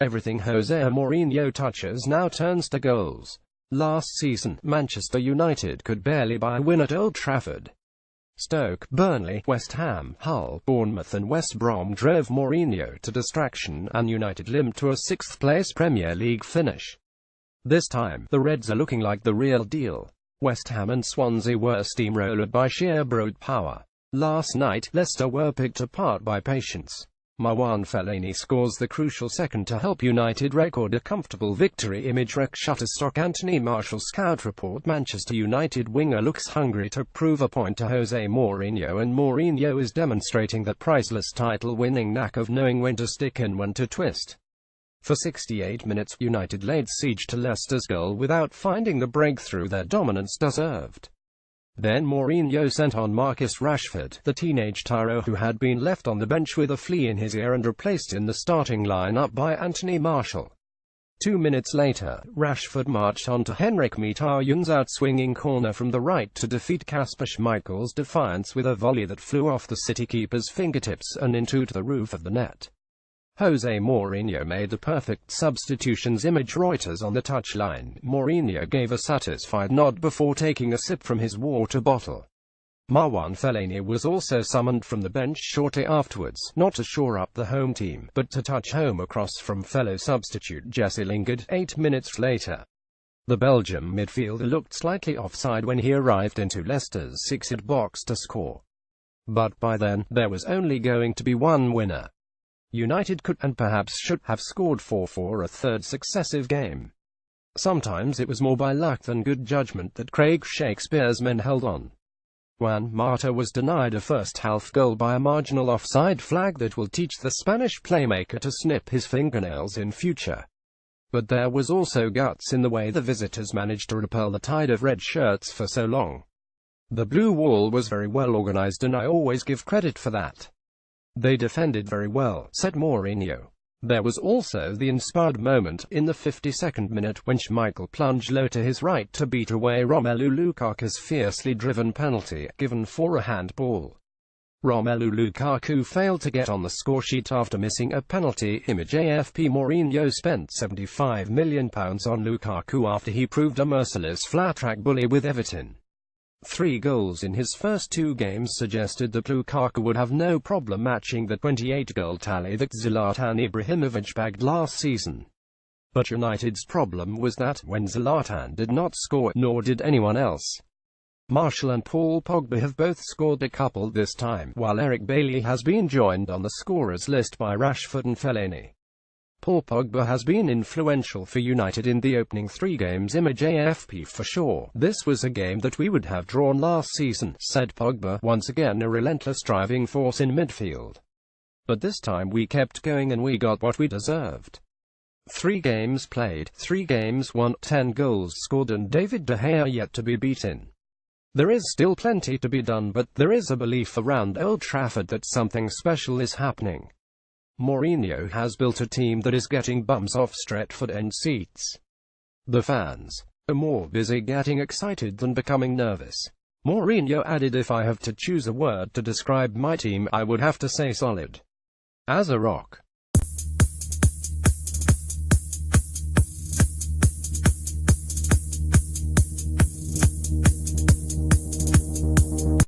Everything Jose Mourinho touches now turns to goals. Last season, Manchester United could barely buy a win at Old Trafford. Stoke, Burnley, West Ham, Hull, Bournemouth and West Brom drove Mourinho to distraction, and United limped to a sixth-place Premier League finish. This time, the Reds are looking like the real deal. West Ham and Swansea were steamrolled by sheer brute power. Last night, Leicester were picked apart by patience. Marwan Fellaini scores the crucial second to help United record a comfortable victory. Image rec Shutterstock Anthony Martial Scout Report. Manchester United winger looks hungry to prove a point to Jose Mourinho, and Mourinho is demonstrating that priceless title-winning knack of knowing when to stick and when to twist. For 68 minutes, United laid siege to Leicester's goal without finding the breakthrough their dominance deserved. Then Mourinho sent on Marcus Rashford, the teenage tyro who had been left on the bench with a flea in his ear and replaced in the starting lineup by Anthony Martial. 2 minutes later, Rashford marched on to Henrik Mkhitaryan's out-swinging corner from the right to defeat Kasper Schmeichel's defiance with a volley that flew off the City keeper's fingertips and into the roof of the net. Jose Mourinho made the perfect substitutions. Image Reuters. On the touchline, Mourinho gave a satisfied nod before taking a sip from his water bottle. Marwan Fellaini was also summoned from the bench shortly afterwards, not to shore up the home team, but to touch home across from fellow substitute Jesse Lingard. 8 minutes later, the Belgium midfielder looked slightly offside when he arrived into Leicester's six-yard box to score. But by then, there was only going to be one winner. United could, and perhaps should, have scored 4 for a third successive game. Sometimes it was more by luck than good judgment that Craig Shakespeare's men held on. Juan Mata was denied a first-half goal by a marginal offside flag that will teach the Spanish playmaker to snip his fingernails in future. But there was also guts in the way the visitors managed to repel the tide of red shirts for so long. The blue wall was very well organized, and I always give credit for that. They defended very well, said Mourinho. There was also the inspired moment, in the 52nd minute, when Schmeichel plunged low to his right to beat away Romelu Lukaku's fiercely driven penalty, given for a handball. Romelu Lukaku failed to get on the scoresheet after missing a penalty. Image AFP. Mourinho spent £75 million on Lukaku after he proved a merciless flat-track bully with Everton. 3 goals in his first 2 games suggested that Lukaku would have no problem matching the 28-goal tally that Zlatan Ibrahimovic bagged last season. But United's problem was that, when Zlatan did not score, nor did anyone else. Martial and Paul Pogba have both scored a couple this time, while Eric Bailly has been joined on the scorers list by Rashford and Fellaini. Paul Pogba has been influential for United in the opening 3 games. Image AFP. For sure, this was a game that we would have drawn last season, said Pogba, once again a relentless driving force in midfield. But this time we kept going and we got what we deserved. 3 games played, 3 games won, 10 goals scored, and David De Gea yet to be beaten. There is still plenty to be done, but there is a belief around Old Trafford that something special is happening. Mourinho has built a team that is getting bums off Stretford End seats. The fans are more busy getting excited than becoming nervous. Mourinho added, if I have to choose a word to describe my team, I would have to say solid as a rock.